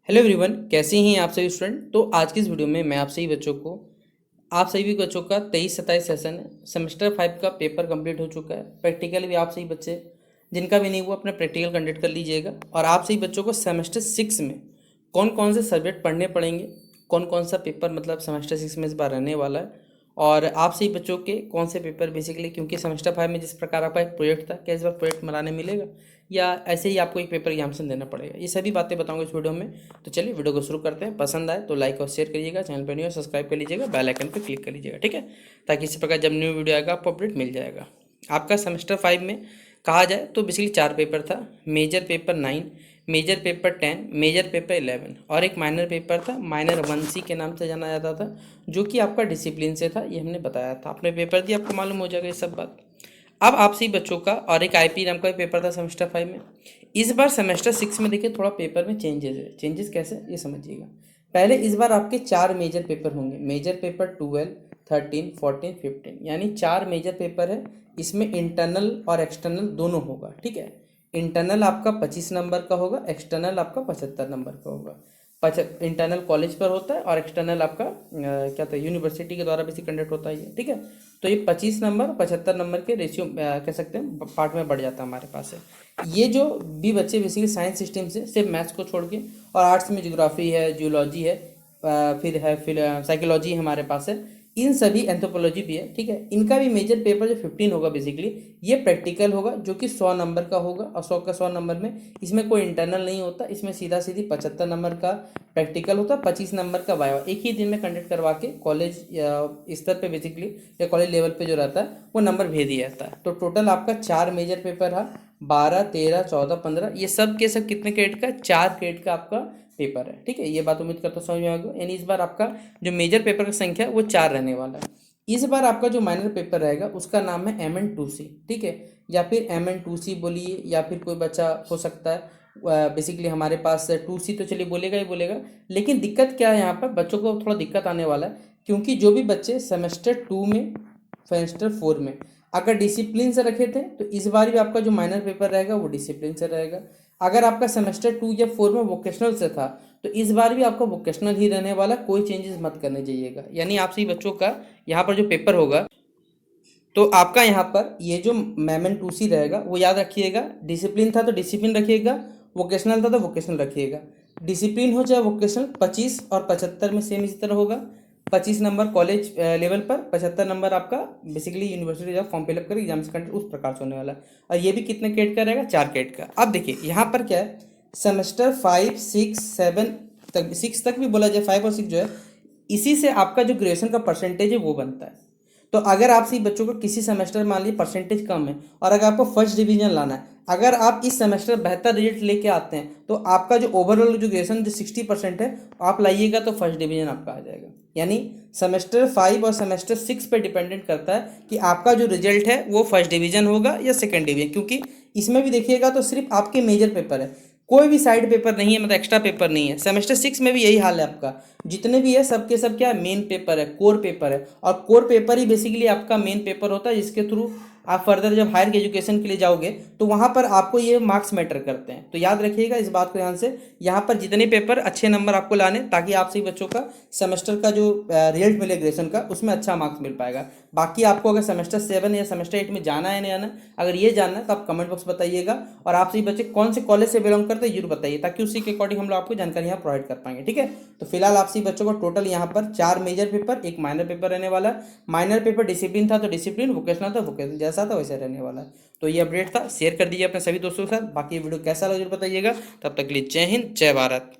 Hello everyone, कैसे हैं आप सभी स्टूडेंट। तो आज की इस वीडियो में मैं आप सभी बच्चों का 23-27 सेशन है। सेमेस्टर 5 का पेपर कंप्लीट हो चुका है। प्रैक्टिकल भी आप सभी बच्चे जिनका भी नहीं हुआ अपना प्रैक्टिकल कंडक्ट कर लीजिएगा। और आप सभी बच्चों को सेमेस्टर 6 में कौन कौन से सब्जेक्ट पढ़ने पड़ेंगे, कौन कौन सा पेपर मतलब सेमेस्टर 6 में इस बार रहने वाला है, और आप सही बच्चों के कौन से पेपर बेसिकली, क्योंकि सेमेस्टर 5 में जिस प्रकार आपका एक प्रोजेक्ट था, क्या इस बार प्रोजेक्ट बनाने मिलेगा या ऐसे ही आपको एक पेपर एग्जामिनेशन देना पड़ेगा, ये सभी बातें बताऊंगा इस वीडियो में। तो चलिए वीडियो को शुरू करते हैं। पसंद आए तो लाइक और शेयर करिएगा, चैनल पर नहीं हो सब्सक्राइब कर लीजिएगा, बेल आइकन पर क्लिक कर लीजिएगा, ठीक है, ताकि इसी प्रकार जब न्यू वीडियो आएगा आपको अपडेट मिल जाएगा। आपका सेमेस्टर 5 में कहा जाए तो बेसिकली 4 पेपर था। Major paper 9, major paper 10, major paper 11 और एक माइनर पेपर था, माइनर 1C के नाम से जाना जाता था, जो कि आपका डिसिप्लिन से था। ये हमने बताया था, आपने पेपर दिया आपको मालूम हो जाएगा ये सब बात। अब आपसे बच्चों का और एक आईपी नाम का पेपर था सेमेस्टर 5 में। इस बार सेमेस्टर 6 में देखिए थोड़ा पेपर में चेंजेस है। चेंजेस कैसे ये समझिएगा। पहले इस बार आपके 4 मेजर पेपर होंगे। मेजर पेपर 12, 13, 14, 15, यानी 4 मेजर पेपर है। इसमें इंटरनल और एक्सटर्नल दोनों होगा, ठीक है। इंटरनल आपका 25 नंबर का होगा, एक्सटर्नल आपका 75 नंबर का होगा। इंटरनल कॉलेज पर होता है और एक्सटर्नल आपका क्या था, यूनिवर्सिटी के द्वारा बेसिक कंडक्ट होता है ये, ठीक है। तो ये 25 नंबर 75 नंबर के रेशियो कह सकते हैं पार्ट में बढ़ जाता है हमारे पास है। ये जो भी बच्चे बेसिकली साइंस सिस्टम से सिर्फ मैथ्स को छोड़ के, और आर्ट्स में ज्योग्राफी है, जियोलॉजी है, फिर साइकोलॉजी हमारे पास है, इन सभी एंथ्रोपोलॉजी भी है, ठीक है। इनका भी मेजर पेपर जो 15 होगा बेसिकली ये प्रैक्टिकल होगा, जो कि 100 नंबर का होगा। और 100 का 100 नंबर में इसमें कोई इंटरनल नहीं होता, इसमें सीधा सीधी 75 नंबर का प्रैक्टिकल होता है, 25 नंबर का वाइवा एक ही दिन में कंडक्ट करवा के कॉलेज स्तर पे बेसिकली या कॉलेज लेवल पे जो रहता है वो नंबर भेज दिया जाता है। तो टोटल आपका 4 मेजर पेपर है, 12, 13, 14, 15, ये सब के सब कितने क्रेडिट का, 4 क्रेडिट का आपका पेपर है, ठीक है। ये बात उम्मीद करता हूँ समझ में आ गई। यानी इस बार आपका जो मेजर पेपर की संख्या वो 4 रहने वाला है। इस बार आपका जो माइनर पेपर रहेगा उसका नाम है MN2C, ठीक है, या फिर MN2C बोलिए, या फिर कोई बच्चा हो सकता है बेसिकली हमारे पास 2C तो चलिए बोलेगा ही बोलेगा। लेकिन दिक्कत क्या है, यहाँ पर बच्चों को थोड़ा दिक्कत आने वाला है, क्योंकि जो भी बच्चे सेमेस्टर 2 में, सेमेस्टर 4 में अगर डिसिप्लिन से रखे थे तो इस बार भी आपका जो माइनर पेपर रहेगा वो डिसिप्लिन से रहेगा। अगर आपका सेमेस्टर 2 या 4 में वोकेशनल से था तो इस बार भी आपका वोकेशनल ही रहने वाला, कोई चेंजेस मत करने जाइएगा। यानी आप सभी बच्चों का यहाँ पर जो पेपर होगा तो आपका यहाँ पर ये जो MN2C रहेगा वो याद रखिएगा। डिसिप्लिन था तो डिसिप्लिन रखिएगा, वोकेशनल था तो वोकेशनल रखिएगा। डिसिप्लिन हो चाहे वोकेशनल, 25 और 75 में सेम इसी तरह होगा। 25 नंबर कॉलेज लेवल पर, 75 नंबर आपका बेसिकली यूनिवर्सिटी जब फॉर्म फिलअप कर एग्जाम्स कंडक्ट उस प्रकार से होने वाला है। और ये भी कितने क्रेडिट का रहेगा, 4 क्रेडिट का। अब देखिए यहाँ पर क्या है, सेमेस्टर 5, 6, 7 तक, 6 तक भी बोला जाए, 5 और 6 जो है इसी से आपका जो ग्रेजुएशन का परसेंटेज है वो बनता है। तो अगर आप सी बच्चों को किसी सेमेस्टर मान लीजिए परसेंटेज कम है और अगर आपको फर्स्ट डिवीजन लाना है, अगर आप इस सेमेस्टर बेहतर रिजल्ट लेके आते हैं तो आपका जो ओवरऑल जो ग्रेजुएशन जो 60% है आप लाइएगा तो फर्स्ट डिवीजन आपका आ जाएगा। यानी सेमेस्टर 5 और सेमेस्टर 6 पे डिपेंडेंट करता है कि आपका जो रिजल्ट है वो फर्स्ट डिवीजन होगा या सेकेंड डिवीजन, क्योंकि इसमें भी देखिएगा तो सिर्फ आपके मेजर पेपर है, कोई भी साइड पेपर नहीं है, मतलब एक्स्ट्रा पेपर नहीं है। सेमेस्टर 6 में भी यही हाल है, आपका जितने भी है सबके सब क्या मेन पेपर है, कोर पेपर है। और कोर पेपर ही बेसिकली आपका मेन पेपर होता है, जिसके थ्रू आप फर्दर जब हायर एजुकेशन के लिए जाओगे तो वहाँ पर आपको ये मार्क्स मैटर करते हैं। तो याद रखिएगा इस बात को ध्यान से, यहाँ पर जितने पेपर अच्छे नंबर आपको लाने, ताकि आप सही बच्चों का सेमेस्टर का जो रिजल्ट मिले ग्रेजुएशन का उसमें अच्छा मार्क्स मिल पाएगा। बाकी आपको अगर सेमेस्टर 7 या सेमेस्टर 8 में जाना है नहीं जाना, अगर ये जानना है तो आप कमेंट बॉक्स बताइएगा। और आप सही बच्चे कौन से कॉलेज से बिलोंग करते हैं जरूर बताइए, ताकि उसी के अकॉर्डिंग हम लोग आपको जानकारी यहाँ प्रोवाइड कर पाएंगे, ठीक है। तो फिलहाल आप सही बच्चों को टोटल यहाँ पर 4 मेजर पेपर, एक माइनर पेपर रहने वाला है। माइनर पेपर डिसिप्लिन था तो डिसिप्लिन, वोकेशनल था वोकेशनल, जैसा था वैसे रहने वाला है। तो ये अपडेट था, शेयर कर दीजिए अपने सभी दोस्तों के साथ। बाकी वीडियो कैसा लगा जरूर बताइएगा। तब तक के लिए जय हिंद, जय भारत।